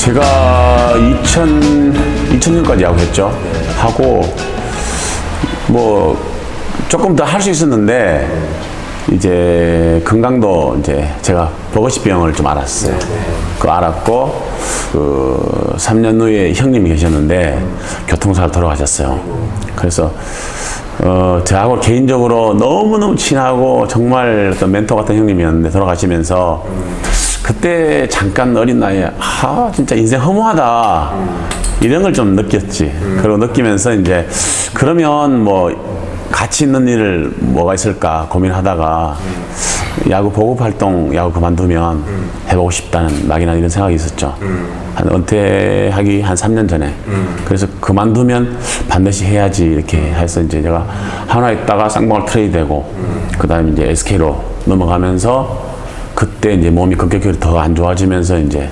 제가 2000년까지 야구했죠. 하고 뭐 조금 더 할 수 있었는데 이제 건강도 이제 제가 버거시병을 좀 알았어요. 그 알았고 그 3년 후에 형님이 계셨는데 교통사고 돌아가셨어요. 그래서 저하고 개인적으로 너무너무 친하고 정말 어떤 멘토 같은 형님이었는데 돌아가시면서 그때 잠깐 어린 나이에 진짜 인생 허무하다 이런 걸 좀 느꼈지. 그리고 느끼면서 이제 그러면 뭐 가치 있는 일을 뭐가 있을까 고민하다가 야구 보급 활동 야구 그만두면 해보고 싶다는 막연한 이런 생각이 있었죠. 한 은퇴하기 한 3년 전에. 그래서 그만두면 반드시 해야지 이렇게 해서 이제 제가 하나 있다가 쌍방울 트레이드되고 그 다음에 이제 SK로 넘어가면서 그때 이제 몸이 급격히 더 안 좋아지면서 이제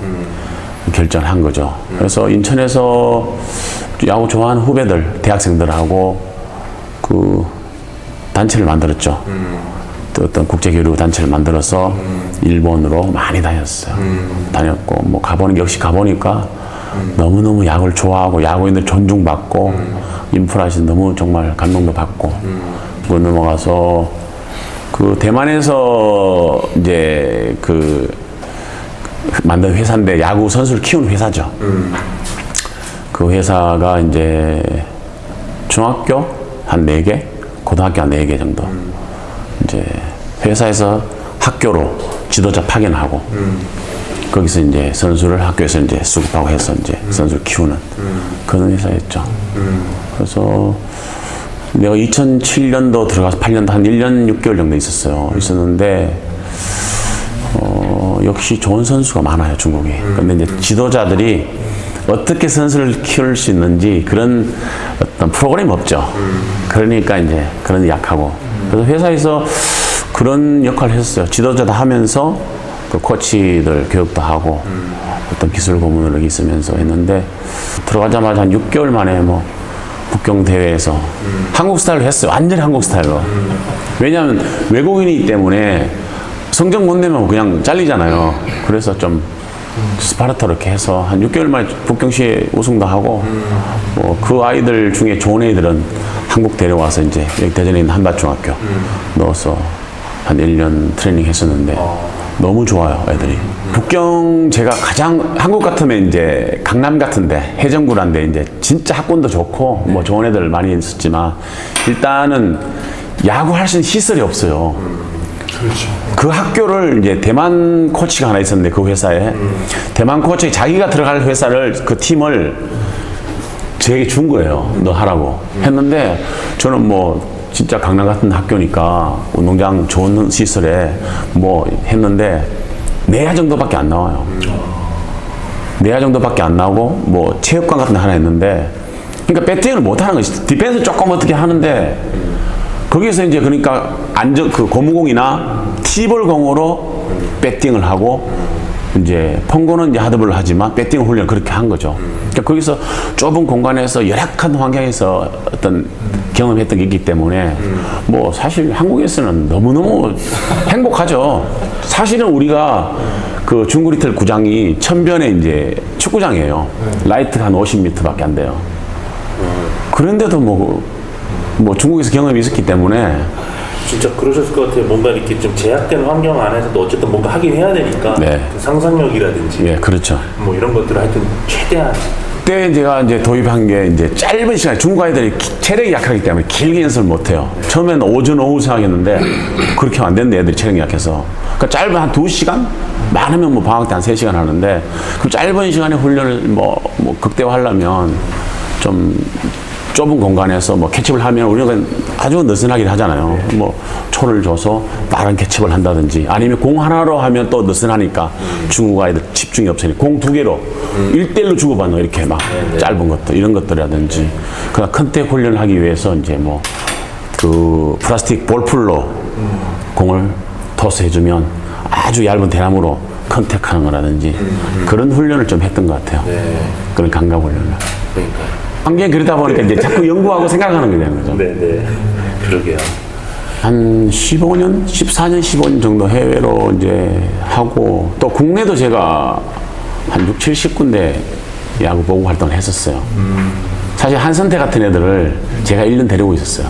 결정을 한 거죠. 그래서 인천에서 야구 좋아하는 후배들, 대학생들하고 그 단체를 만들었죠. 또 어떤 국제교류 단체를 만들어서 일본으로 많이 다녔어요. 다녔고 뭐 가보는 게 역시 가보니까 너무너무 야구를 좋아하고 야구인들 존중받고 인프라에서 너무 정말 감동도 받고 그 넘어가서 그 대만에서 이제 그 만든 회사인데 야구 선수를 키우는 회사죠. 그 회사가 이제 중학교 한 4개, 고등학교 한 4개 정도. 이제 회사에서 학교로 지도자 파견하고 거기서 이제 선수를 학교에서 이제 수급하고 해서 이제 선수를 키우는 그런 회사였죠. 그래서 내가 2007년도 들어가서 8년도 한 1년 6개월 정도 있었는데 역시 좋은 선수가 많아요, 중국이. 근데 이제 지도자들이 어떻게 선수를 키울 수 있는지 그런 어떤 프로그램이 없죠. 그러니까 이제 그런 약하고. 그래서 회사에서 그런 역할을 했어요. 지도자도 하면서 그 코치들 교육도 하고 어떤 기술 고문으로 있으면서 했는데 들어가자마자 한 6개월 만에 뭐 북경 대회에서 한국 스타일로 했어요. 완전히 한국 스타일로. 왜냐하면 외국인이기 때문에 성적 못 내면 그냥 잘리잖아요. 그래서 좀 스파르타로 이렇게 해서 한 6개월 만에 북경시에 우승도 하고 뭐 그 아이들 중에 좋은 애들은 한국 데려와서 이제 여기 대전에 있는 한밭중학교 넣어서 한 1년 트레이닝 했었는데 너무 좋아요, 애들이. 북경 제가 가장 한국 같으면 이제 강남 같은데 해전구란데 이제 진짜 학군도 좋고 뭐 좋은 애들 많이 있었지만 일단은 야구 할 수 있는 시설이 없어요. 그렇죠. 그 학교를 이제 대만 코치가 하나 있었는데 그 회사에 대만 코치 자기가 들어갈 회사를 그 팀을 저에게 준 거예요. 너 하라고 했는데 저는 뭐 진짜 강남 같은 학교니까 운동장 좋은 시설에 뭐 했는데 내야 정도밖에 안 나와요. 내야 정도밖에 안 나오고 뭐 체육관 같은 데 하나 했는데 그러니까 배팅을 못 하는 거지. 디펜스 조금 어떻게 하는데 거기서 이제 그러니까 그 고무공이나 티볼 공으로 배팅을 하고 이제 펑고는 이제 하드볼을 하지만 배팅 훈련 그렇게 한 거죠. 그러니까 거기서 좁은 공간에서 열악한 환경에서 어떤 경험했던 게 있기 때문에 뭐 사실 한국에서는 너무너무 행복하죠. 사실은 우리가 그 중구리틀 구장이 천변에 이제 축구장이에요. 라이트가 한 50m밖에 안 돼요. 그런데도 뭐 중국에서 경험이 있었기 때문에 진짜 그러셨을 것 같아요. 뭔가 이렇게 좀 제약된 환경 안에서도 어쨌든 뭔가 하긴 해야 되니까 네. 그 상상력이라든지 예, 그렇죠. 뭐 이런 것들을 하여튼 최대한 그때 제가 이제 도입한 게 이제 짧은 시간 중국 아이들이 체력이 약하기 때문에 길게 연습을 못 해요. 처음에는 오전 오후 생각했는데 그렇게 하면 안 되는데 애들이 체력이 약해서 그러니까 짧은 한 2시간 많으면 뭐 방학 때 한 3시간 하는데 그 짧은 시간에 훈련을 뭐 극대화하려면 좀 좁은 공간에서 뭐 캐치를 하면 우리가 아주 느슨하게 하잖아요. 뭐 초를 줘서 빠른 캐치를 한다든지 아니면 공 하나로 하면 또 느슨하니까 중국 아이들 집중이 없으니까 공 2개로 1대1로 주고받는 이렇게 막 짧은 것들 이런 것들이라든지 그냥 컨택 훈련을 하기 위해서 이제 뭐 그 플라스틱 볼풀로 공을 토스해주면 아주 얇은 대나무로 컨택하는 거라든지 그런 훈련을 좀 했던 것 같아요. 그런 감각 훈련을. 그러니까. 환경이 그러다 보니까 이제 자꾸 연구하고 생각하는 게 되는 거죠. 네네. 그러게요. 한 14년, 15년 정도 해외로 이제 하고 또 국내도 제가 한 6, 70군데 야구 보고 활동을 했었어요. 사실 한선태 같은 애들을 제가 1년 데리고 있었어요.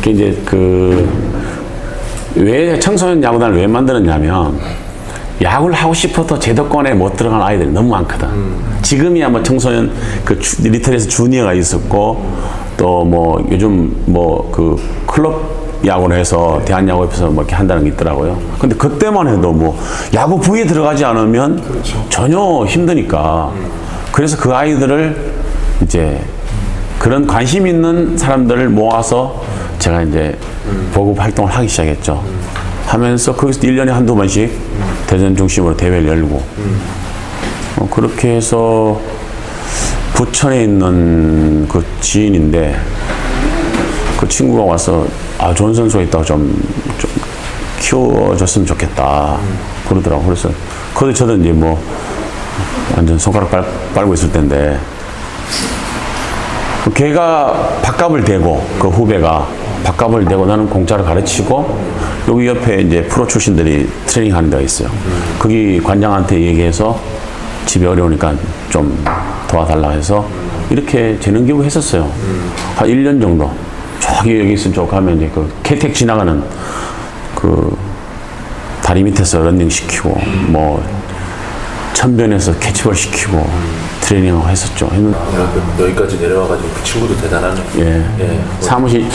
그게 이제 왜 청소년 야구단을 왜 만들었냐면 야구를 하고 싶어도 제도권에 못 들어간 아이들이 너무 많거든. 지금이야 뭐 청소년 리틀에서 주니어가 있었고 또 뭐 요즘 뭐 클럽 야구를 해서 대한야구협회에서 뭐 이렇게 한다는 게 있더라고요. 근데 그때만 해도 뭐 야구 부에 들어가지 않으면 전혀 힘드니까 그래서 그 아이들을 이제 그런 관심 있는 사람들을 모아서 제가 이제 보급 활동을 하기 시작했죠. 하면서 거기서 1년에 한두 번씩 대전 중심으로 대회를 열고 그렇게 해서 부천에 있는 그 지인인데 그 친구가 와서 좋은 선수가 있다고 좀 키워줬으면 좋겠다 그러더라고. 그래서 그때 저도 이제 뭐 완전 손가락 빨고 있을 텐데 걔가 밥값을 대고 그 후배가 밥값을 대고 나는 공짜로 가르치고 여기 옆에 이제 프로 출신들이 트레이닝 하는 데가 있어요. 거기 관장한테 얘기해서 집이 어려우니까 좀 도와달라고 해서 이렇게 재능 기부 했었어요. 한 1년 정도. 저기 여기 있으면 쭉 가면 이제 그 KTX 지나가는 그 다리 밑에서 런닝 시키고 뭐 천변에서 캐치볼 시키고 트레이닝하고 했었죠. 여기까지 내려와가지고 그 친구도 대단하네. 예. 사무실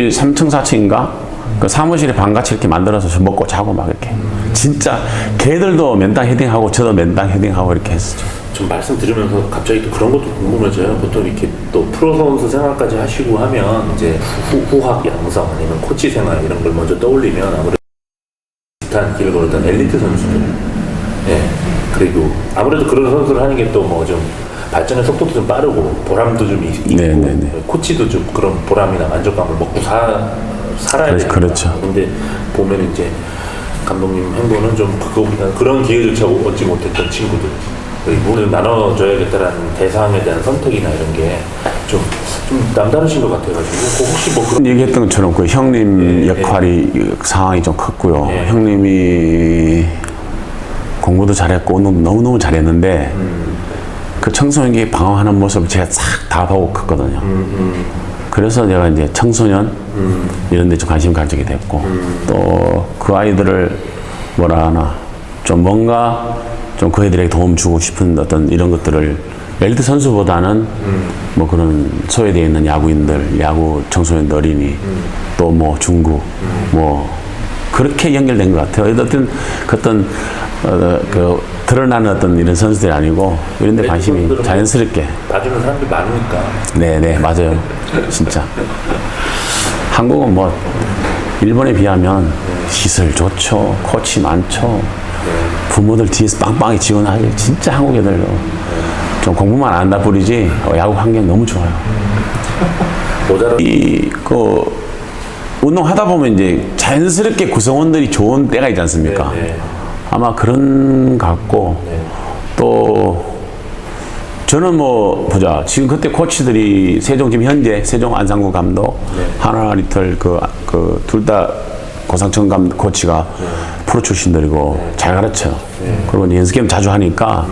3층 4층인가? 그 사무실에 방같이 이렇게 만들어서 먹고 자고 막 이렇게. 진짜 걔들도 맨땅 헤딩하고 저도 맨땅 헤딩하고 이렇게 했었죠. 좀 말씀 들으면서 갑자기 또 그런 것도 궁금해져요. 보통 이렇게 또 프로 선수 생활까지 하시고 하면 이제 후학 양성 아니면 코치 생활 이런 걸 먼저 떠올리면 아무래도 비슷한 길을 걸었던 엘리트 선수들. 예. 그리고 아무래도 그런 선수를 하는 게 또 뭐 좀 발전의 속도도 좀 빠르고 보람도 좀 있고 네네네. 코치도 좀 그런 보람이나 만족감을 먹고 살아야 돼요. 그렇죠. 근데 보면 이제 감독님 행보는 좀 그런 기회조차 얻지 못했던 친구들 오늘 나눠줘야겠다라는 대상에 대한 선택이나 이런 게 좀 남다르신 것 같아가지고 혹시 뭐 그런 얘기했던 것처럼 그 형님 역할이 상황이 좀 컸고요. 형님이 공부도 잘했고 운동도 너무너무 잘했는데 그 청소년기 방황하는 모습을 제가 싹 다 보고 컸거든요. 그래서 제가 이제 청소년 이런 데 좀 관심 가지게 됐고 또 그 아이들을 뭐라 하나 좀 뭔가 좀 그 애들에게 도움 주고 싶은 어떤 이런 것들을 엘리트 선수보다는 뭐 그런 소외되어 있는 야구인들, 야구 청소년들 어린이 또 뭐 중국 뭐 그렇게 연결된 것 같아요. 어떤 그 드러나는 어떤 이런 선수들이 아니고 이런 데 관심이 자연스럽게 봐주는 사람들이 많으니까. 네 맞아요. 진짜 한국은 뭐 일본에 비하면 시설 좋죠, 코치 많죠, 부모들 뒤에서 빵빵히 지원하기 진짜 한국 애들도 좀 공부만 안 한다 뿐이지 야구 환경 너무 좋아요. 운동하다 보면 이제 자연스럽게 구성원들이 좋은 때가 있지 않습니까? 아마 그런 것 같고 또 저는 뭐 보자 지금 그때 코치들이 지금 현재 세종 안상구 감독 하나 리틀 둘 다 고상천 코치가 프로 출신들이고 잘 가르쳐요. 그리고 이제 연습 게임 자주 하니까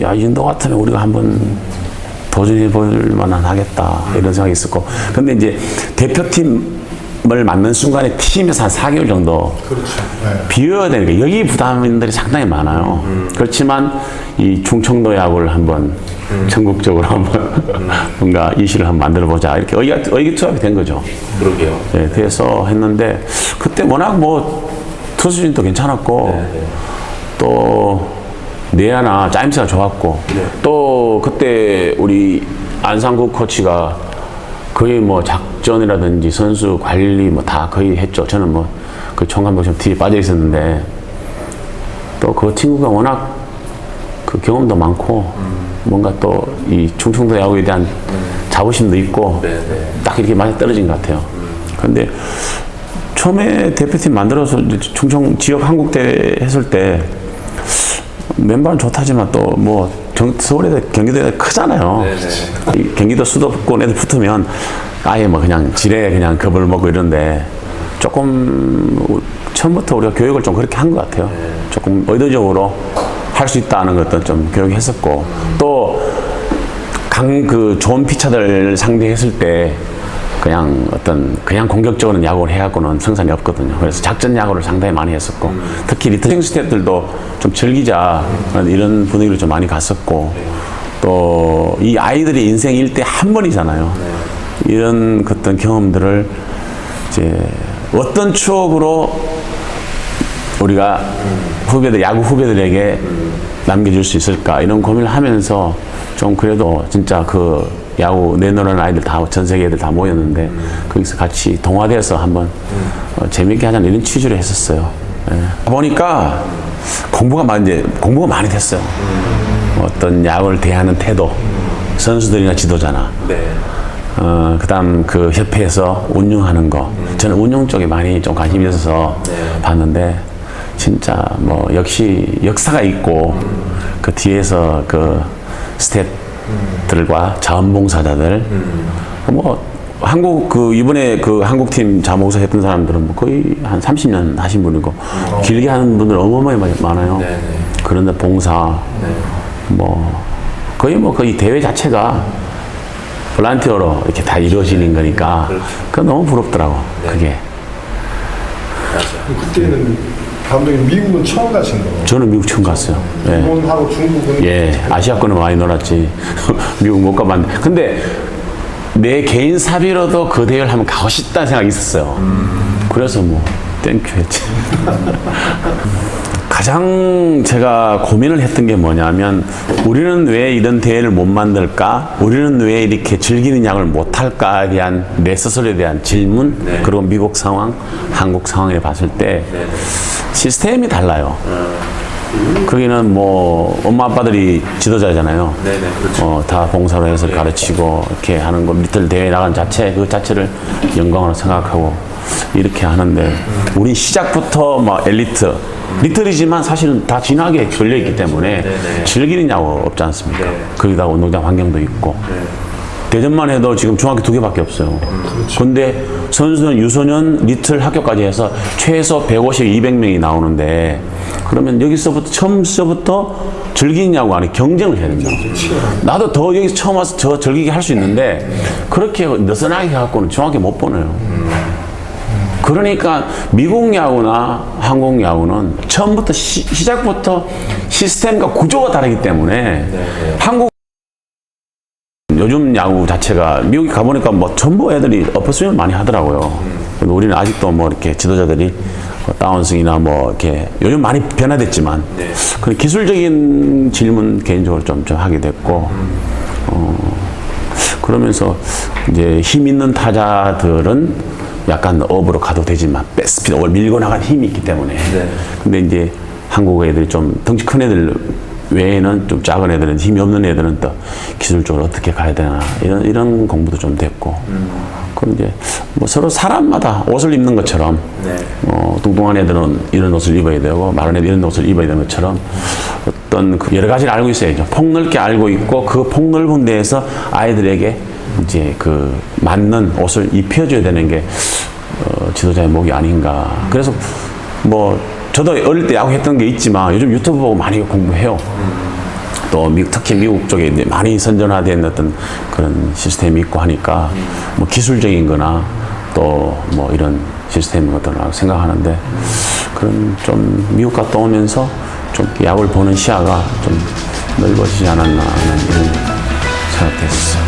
야, 이 정도 같으면 우리가 한번 도전해 볼 만한 하겠다 이런 생각이 있었고 근데 이제 대표팀을 맡는 순간에 팀에서 한 4개월 정도 비워야 되니까 여기 부담들이 상당히 많아요. 그렇지만 이 충청도 야구를 한번 전국적으로 한번 뭔가 이슈를 한번 만들어 보자 이렇게 의기투합이 된 거죠. 그러게요. 네, 돼서 했는데 그때 워낙 뭐 투수진도 괜찮았고 또 내야나 짜임새가 좋았고 또 그때 우리 안상국 코치가 거의 뭐 작전이라든지 선수 관리 뭐 다 거의 했죠. 저는 뭐 그 총감독 좀 뒤에 빠져 있었는데 또 그 친구가 워낙 그 경험도 많고 뭔가 또 이 충청도 야구에 대한 자부심도 있고 딱 이렇게 많이 떨어진 것 같아요. 그런데 처음에 대표팀 만들어서 충청 지역 한국대회 했을 때 멤버는 좋다지만 또 뭐 서울에 경기도에 크잖아요. 경기도 수도권 애들 붙으면 아예 뭐 그냥 지뢰 그냥 겁을 먹고 이런데 조금 처음부터 우리가 교육을 좀 그렇게 한 것 같아요. 조금 의도적으로 할 수 있다는 것도 좀 교육했었고, 또 좋은 피처들 상대했을 때 그냥 공격적으로 야구를 해갖고는 성산이 없거든요. 그래서 작전 야구를 상당히 많이 했었고, 특히 리틀 스태프들도 좀 즐기자 이런 분위기를 좀 많이 갔었고, 또 이 아이들이 인생 일대 한 번이잖아요. 이런 어떤 경험들을 이제 어떤 추억으로 우리가 야구 후배들에게 남겨줄 수 있을까 이런 고민을 하면서 좀 그래도 진짜 그 야구 내노라는 아이들 전 세계 애들 다 모였는데 거기서 같이 동화돼서 한번 재밌게 하자는 이런 취지로 했었어요. 예. 보니까 공부가 많이 됐어요. 어떤 야구를 대하는 태도, 선수들이나 지도자나, 그다음 그 협회에서 운영하는 거, 저는 운영 쪽에 많이 좀 관심이 있어서 봤는데 진짜 뭐 역시 역사가 있고 그 뒤에서 그 스태프들과 자원봉사자들, 뭐 이번에 그 한국팀 자원봉사 했던 사람들은 뭐 거의 한 30년 하신 분이고 길게 하는 분들 어마어마하게 많아요. 그런데 봉사, 거의 대회 자체가 볼런티어로 이렇게 다 이루어지는 거니까 그건 너무 부럽더라고. 그게. 그때는 감독님 미국은 처음 가신 거예요? 저는 미국 처음 갔어요. 예. 일본하고 중국은 아시아권은 많이 놀았지. 미국 못 가봤는데. 근데 내 개인 사비로도 그 대회를 한번 가고 싶다는 생각이 있었어요. 그래서 뭐 땡큐 했지. 가장 제가 고민을 했던 게 뭐냐면, 우리는 왜 이런 대회를 못 만들까? 우리는 왜 이렇게 즐기는 야구를 못 할까에 대한 내 스스로에 대한 질문, 그리고 미국 상황, 한국 상황을 봤을 때 시스템이 달라요. 거기는 뭐 엄마 아빠들이 지도자잖아요. 그렇죠. 다 봉사로 해서 가르치고 이렇게 하는 거, 리틀 대회 나간 그 자체를 영광으로 생각하고 이렇게 하는데, 우린 시작부터 막 엘리트, 리틀이지만 사실은 다 진하게 걸려있기 때문에 즐기는 야구 없지 않습니까? 거기다가 운동장 환경도 있고. 대전만 해도 지금 중학교 2개밖에 없어요. 근데 선수는 유소년, 리틀 학교까지 해서 최소 150, 200명이 나오는데, 그러면 처음서부터 즐기는 야구 안에 경쟁을 해야 된다. 나도 더 여기서 처음 와서 저 즐기게 할 수 있는데, 그렇게 느슨하게 해갖고는 중학교 못 보내요. 그러니까 미국 야구나 한국 야구는 처음부터 시작부터 시스템과 구조가 다르기 때문에 한국 요즘 야구 자체가 미국에 가보니까 뭐 전부 애들이 어퍼스윙을 많이 하더라고요. 우리는 아직도 뭐 이렇게 지도자들이 다운스윙이나 뭐 이렇게 요즘 많이 변화됐지만 그 기술적인 질문 개인적으로 좀 하게 됐고, 그러면서 이제 힘 있는 타자들은 약간 업으로 가도 되지만 스피드 밀고 나갈 힘이 있기 때문에. 근데 이제 한국 애들이 좀 덩치 큰 애들 외에는 좀 작은 애들은, 힘이 없는 애들은 또 기술적으로 어떻게 가야 되나 이런 공부도 좀 됐고. 그럼 이제 뭐 서로 사람마다 옷을 입는 것처럼 뚱뚱한 애들은 이런 옷을 입어야 되고 마른 애들은 이런 옷을 입어야 되는 것처럼 어떤 여러 가지를 알고 있어야죠. 폭넓게 알고 있고 그 폭넓은 데에서 아이들에게 이제 그 맞는 옷을 입혀줘야 되는 게 지도자의 목이 아닌가. 그래서 뭐 저도 어릴 때 야구했던 게 있지만 요즘 유튜브 보고 많이 공부해요. 또 특히 미국 쪽에 이제 많이 선전화된 어떤 그런 시스템이 있고 하니까 뭐 기술적인 거나 또 뭐 이런 시스템인 것들을 생각하는데, 그런 좀 미국 갔다 오면서 좀 야구를 보는 시야가 좀 넓어지지 않았나 하는 이런 생각도 했었어요.